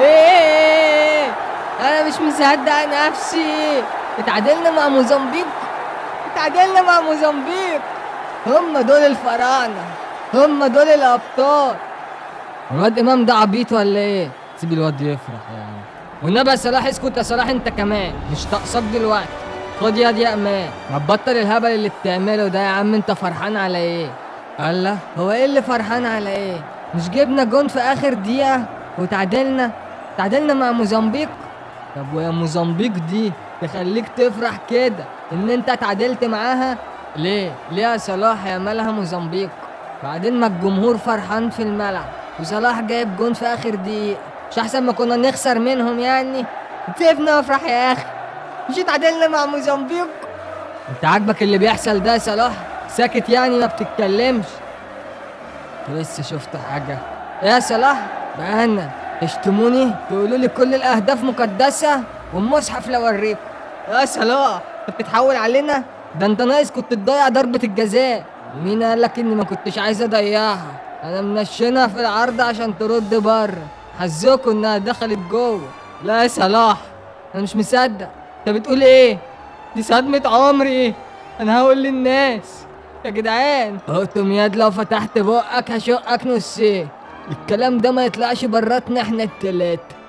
ايه؟ انا مش مصدق نفسي. اتعادلنا مع موزمبيق. اتعادلنا مع موزمبيق. هم دول الفراعنة، هم دول الابطال. الواد امام ده عبيط ولا ايه؟ سيب الواد يفرح يعني. والنبي يا صلاح اسكت يا صلاح، انت كمان مش تقصد دلوقتي. خد ياد يا امان، ما تبطل الهبل اللي بتعمله ده يا عم. انت فرحان على ايه؟ الله، هو ايه اللي فرحان على ايه؟ مش جبنا جون في اخر دقيقة وتعادلنا مع موزمبيق. طب ويا موزمبيق دي تخليك تفرح كده ان انت اتعادلت معاها؟ ليه يا صلاح؟ يا مالها موزمبيق؟ بعدين ما الجمهور فرحان في الملعب وصلاح جايب جون في اخر دقيقة، مش احسن ما كنا نخسر منهم يعني؟ سيبنا افرح يا اخي، مش اتعادلنا مع موزمبيق؟ انت عاجبك اللي بيحصل ده يا صلاح؟ ساكت يعني ما بتتكلمش؟ انت لسه شفت حاجة يا صلاح؟ بقى انا تشتموني تقولوا لي كل الاهداف مقدسة والمصحف لو اوريكم. يا صلاح انت بتتحول علينا؟ ده انت ناقص كنت تضيع ضربة الجزاء. مين قالك اني ما كنتش عايز اضيعها؟ انا منشنها في العرض عشان ترد بره، حظكوا انها دخلت جوه. لا يا صلاح انا مش مصدق. انت بتقول ايه؟ دي صدمة عمري. انا هقول للناس. يا جدعان اقطم ياد، لو فتحت بقك هشقك نصين. الكلام ده ما يطلعش براتنا احنا التلاتة.